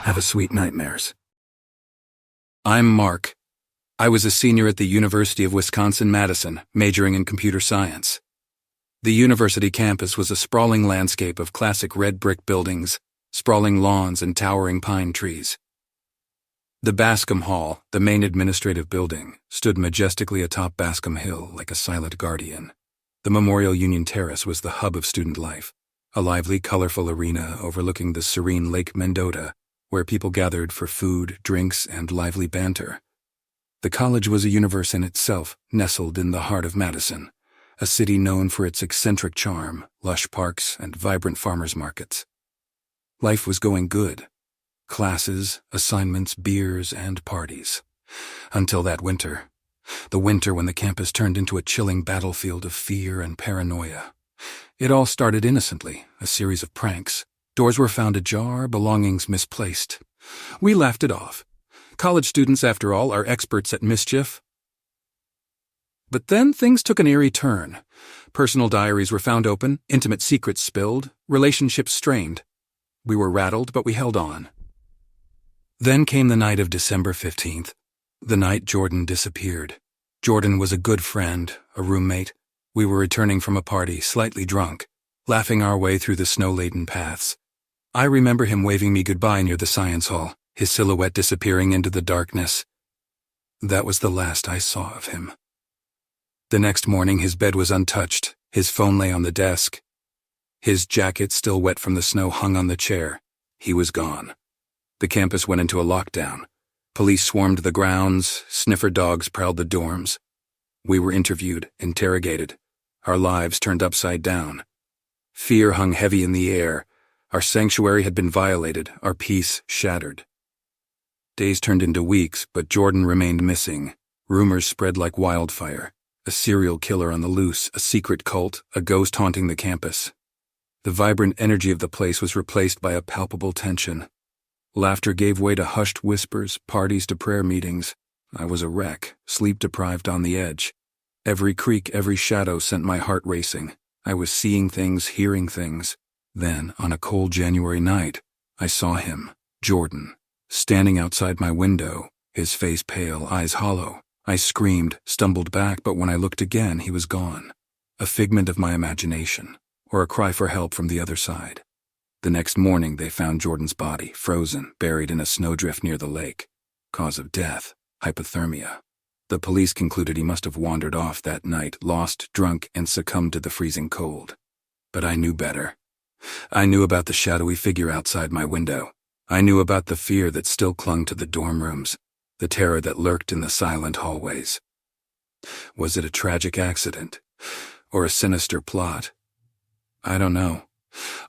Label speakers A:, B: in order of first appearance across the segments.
A: Have a sweet nightmares. I'm Mark. I was a senior at the University of Wisconsin-Madison, majoring in computer science. The university campus was a sprawling landscape of classic red brick buildings, sprawling lawns and towering pine trees. The Bascom Hall, the main administrative building, stood majestically atop Bascom Hill like a silent guardian. The Memorial Union Terrace was the hub of student life, a lively, colorful arena overlooking the serene Lake Mendota, where people gathered for food, drinks, and lively banter. The college was a universe in itself, nestled in the heart of Madison, a city known for its eccentric charm, lush parks, and vibrant farmers markets. Life was going good. Classes, assignments, beers, and parties. Until that winter. The winter when the campus turned into a chilling battlefield of fear and paranoia. It all started innocently, a series of pranks. Doors were found ajar, belongings misplaced. We laughed it off. College students, after all, are experts at mischief. But then things took an eerie turn. Personal diaries were found open, intimate secrets spilled, relationships strained. We were rattled, but we held on. Then came the night of December 15th, the night Jordan disappeared. Jordan was a good friend, a roommate. We were returning from a party, slightly drunk, laughing our way through the snow-laden paths. I remember him waving me goodbye near the science hall, his silhouette disappearing into the darkness. That was the last I saw of him. The next morning his bed was untouched, his phone lay on the desk. His jacket, still wet from the snow, hung on the chair. He was gone. The campus went into a lockdown. Police swarmed the grounds, sniffer dogs prowled the dorms. We were interviewed, interrogated, our lives turned upside down. Fear hung heavy in the air. Our sanctuary had been violated, our peace shattered. Days turned into weeks, but Jordan remained missing. Rumors spread like wildfire. A serial killer on the loose, a secret cult, a ghost haunting the campus. The vibrant energy of the place was replaced by a palpable tension. Laughter gave way to hushed whispers, parties to prayer meetings. I was a wreck, sleep-deprived on the edge. Every creak, every shadow sent my heart racing. I was seeing things, hearing things. Then, on a cold January night, I saw him, Jordan, standing outside my window, his face pale, eyes hollow. I screamed, stumbled back, but when I looked again, he was gone. A figment of my imagination, or a cry for help from the other side. The next morning, they found Jordan's body, frozen, buried in a snowdrift near the lake. Cause of death, hypothermia. The police concluded he must have wandered off that night, lost, drunk, and succumbed to the freezing cold. But I knew better. I knew about the shadowy figure outside my window. I knew about the fear that still clung to the dorm rooms, the terror that lurked in the silent hallways. Was it a tragic accident, or a sinister plot? I don't know.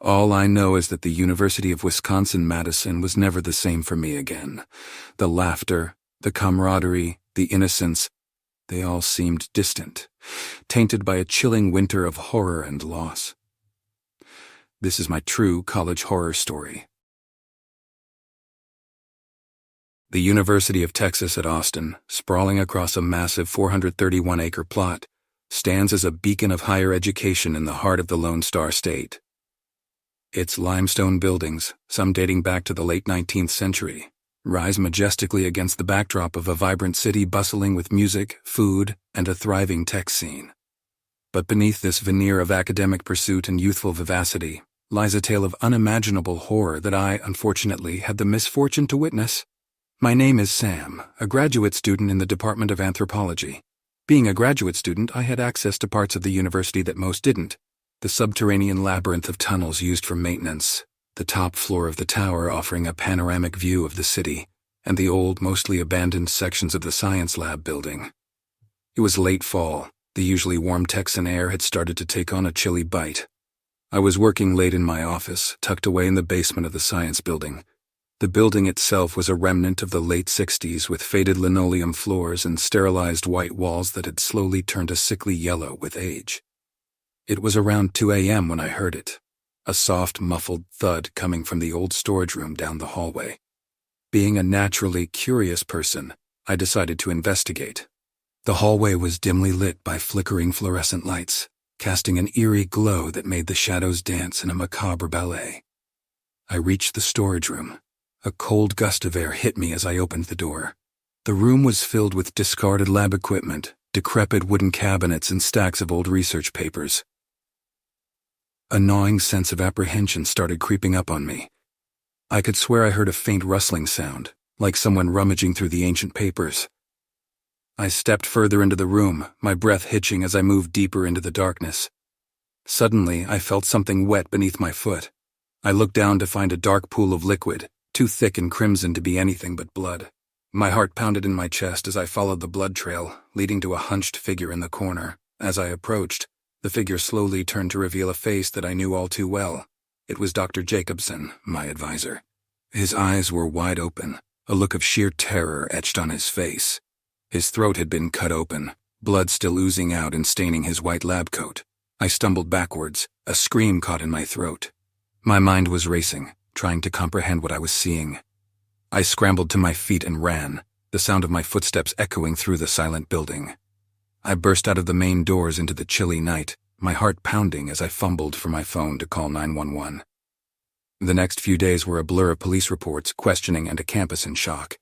A: All I know is that the University of Wisconsin-Madison was never the same for me again. The laughter, the camaraderie, the innocence, they all seemed distant, tainted by a chilling winter of horror and loss. This is my true college horror story. The University of Texas at Austin, sprawling across a massive 431-acre plot, stands as a beacon of higher education in the heart of the Lone Star State. Its limestone buildings, some dating back to the late 19th century, rise majestically against the backdrop of a vibrant city bustling with music, food, and a thriving tech scene. But beneath this veneer of academic pursuit and youthful vivacity lies a tale of unimaginable horror that I, unfortunately, had the misfortune to witness. My name is Sam, a graduate student in the Department of Anthropology. Being a graduate student, I had access to parts of the university that most didn't. The subterranean labyrinth of tunnels used for maintenance, the top floor of the tower offering a panoramic view of the city, and the old, mostly abandoned sections of the science lab building. It was late fall. The usually warm Texan air had started to take on a chilly bite. I was working late in my office, tucked away in the basement of the science building. The building itself was a remnant of the late 60s with faded linoleum floors and sterilized white walls that had slowly turned a sickly yellow with age. It was around 2 a.m. when I heard it, a soft, muffled thud coming from the old storage room down the hallway. Being a naturally curious person, I decided to investigate. The hallway was dimly lit by flickering fluorescent lights, casting an eerie glow that made the shadows dance in a macabre ballet. I reached the storage room, A cold gust of air hit me as I opened the door. The room was filled with discarded lab equipment, decrepit wooden cabinets, and stacks of old research papers. A gnawing sense of apprehension started creeping up on me. I could swear I heard a faint rustling sound, like someone rummaging through the ancient papers. I stepped further into the room, my breath hitching as I moved deeper into the darkness. Suddenly, I felt something wet beneath my foot. I looked down to find a dark pool of liquid, too thick and crimson to be anything but blood. My heart pounded in my chest as I followed the blood trail, leading to a hunched figure in the corner. As I approached, the figure slowly turned to reveal a face that I knew all too well. It was Dr. Jacobson, my advisor. His eyes were wide open, a look of sheer terror etched on his face. His throat had been cut open, blood still oozing out and staining his white lab coat. I stumbled backwards, a scream caught in my throat. My mind was racing, trying to comprehend what I was seeing. I scrambled to my feet and ran, the sound of my footsteps echoing through the silent building. I burst out of the main doors into the chilly night, my heart pounding as I fumbled for my phone to call 911. The next few days were a blur of police reports, questioning, and a campus in shock.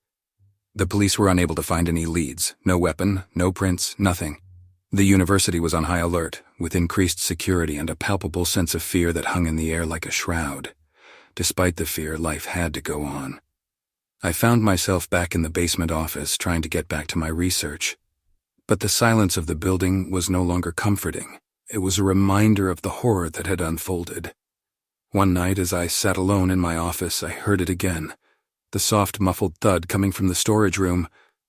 A: The police were unable to find any leads, no weapon, no prints, nothing. The university was on high alert, with increased security and a palpable sense of fear that hung in the air like a shroud. Despite the fear, life had to go on. I found myself back in the basement office trying to get back to my research. But the silence of the building was no longer comforting. It was a reminder of the horror that had unfolded. One night, as I sat alone in my office, I heard it again. The soft, muffled thud coming from the storage room.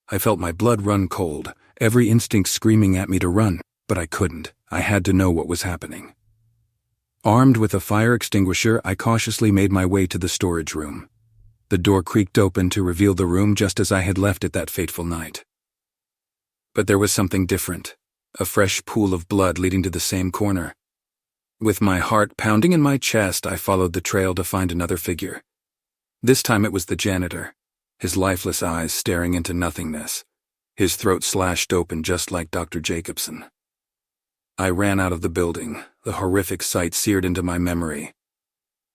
A: I felt my blood run cold, every instinct screaming at me to run, but I couldn't. I had to know what was happening. Armed with a fire extinguisher, I cautiously made my way to the storage room. The door creaked open to reveal the room just as I had left it that fateful night. But there was something different, a fresh pool of blood leading to the same corner. With my heart pounding in my chest, I followed the trail to find another figure. This time it was the janitor, his lifeless eyes staring into nothingness, his throat slashed open just like Dr. Jacobson. I ran out of the building, the horrific sight seared into my memory.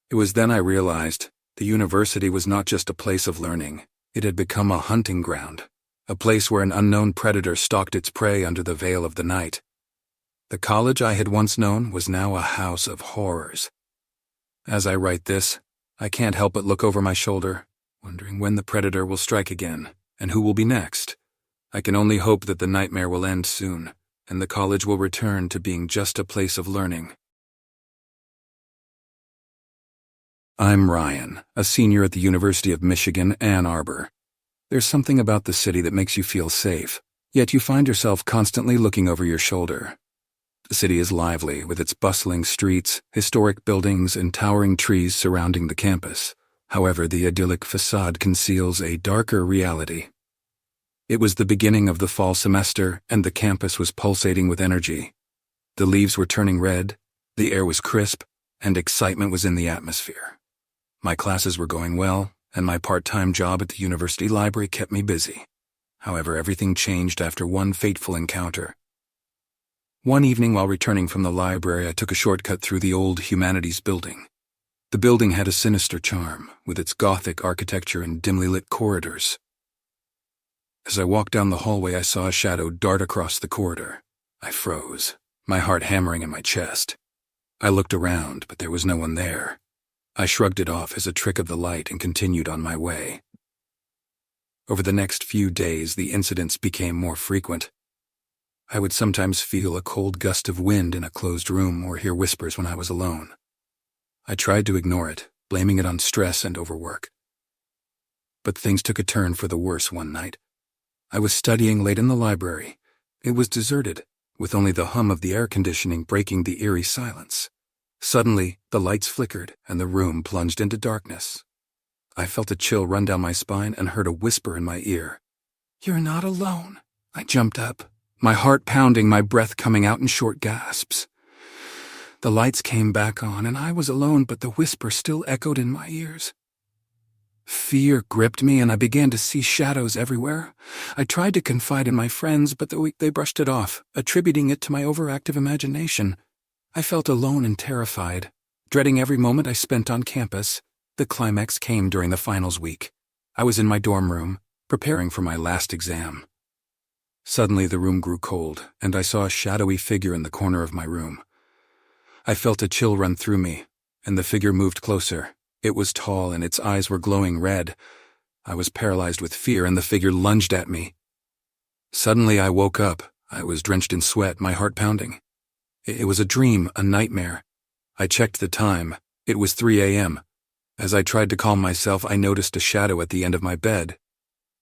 A: It was then I realized the university was not just a place of learning. It had become a hunting ground, a place where an unknown predator stalked its prey under the veil of the night. The college I had once known was now a house of horrors. As I write this, I can't help but look over my shoulder, wondering when the predator will strike again, and who will be next. I can only hope that the nightmare will end soon, and the college will return to being just a place of learning. I'm Ryan, a senior at the University of Michigan, Ann Arbor. There's something about the city that makes you feel safe, yet you find yourself constantly looking over your shoulder. The city is lively, with its bustling streets, historic buildings, and towering trees surrounding the campus. However, the idyllic facade conceals a darker reality. It was the beginning of the fall semester, and the campus was pulsating with energy. The leaves were turning red, the air was crisp, and excitement was in the atmosphere. My classes were going well, and my part-time job at the university library kept me busy. However, everything changed after one fateful encounter. One evening while returning from the library, I took a shortcut through the old humanities building. The building had a sinister charm, with its Gothic architecture and dimly lit corridors. As I walked down the hallway, I saw a shadow dart across the corridor. I froze, my heart hammering in my chest. I looked around, but there was no one there. I shrugged it off as a trick of the light and continued on my way. Over the next few days, the incidents became more frequent. I would sometimes feel a cold gust of wind in a closed room or hear whispers when I was alone. I tried to ignore it, blaming it on stress and overwork. But things took a turn for the worse one night. I was studying late in the library. It was deserted, with only the hum of the air conditioning breaking the eerie silence. Suddenly, the lights flickered and the room plunged into darkness. I felt a chill run down my spine and heard a whisper in my ear. "You're not alone." I jumped up, my heart pounding, my breath coming out in short gasps. The lights came back on and I was alone, but the whisper still echoed in my ears. Fear gripped me and I began to see shadows everywhere. I tried to confide in my friends, but they brushed it off, attributing it to my overactive imagination. I felt alone and terrified, dreading every moment I spent on campus. The climax came during the finals week. I was in my dorm room, preparing for my last exam. Suddenly the room grew cold, and I saw a shadowy figure in the corner of my room. I felt a chill run through me, and the figure moved closer. It was tall, and its eyes were glowing red. I was paralyzed with fear, and the figure lunged at me. Suddenly I woke up. I was drenched in sweat, my heart pounding. It was a dream, a nightmare. I checked the time. It was 3 a.m. As I tried to calm myself, I noticed a shadow at the end of my bed.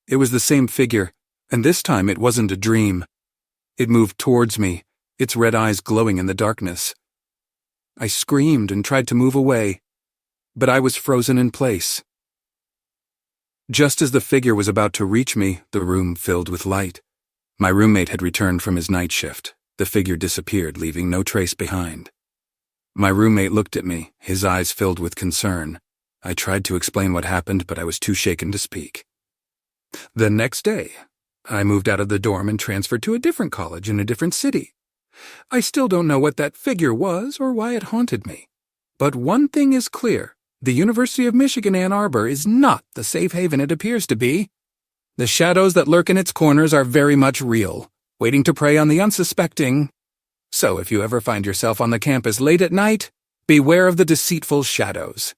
A: It was the same figure, and this time it wasn't a dream. It moved towards me, its red eyes glowing in the darkness. I screamed and tried to move away, but I was frozen in place. Just as the figure was about to reach me, the room filled with light. My roommate had returned from his night shift. The figure disappeared, leaving no trace behind. My roommate looked at me, his eyes filled with concern. I tried to explain what happened, but I was too shaken to speak. The next day, I moved out of the dorm and transferred to a different college in a different city. I still don't know what that figure was or why it haunted me. But one thing is clear. The University of Michigan Ann Arbor is not the safe haven it appears to be. The shadows that lurk in its corners are very much real, waiting to prey on the unsuspecting. So if you ever find yourself on the campus late at night, beware of the deceitful shadows.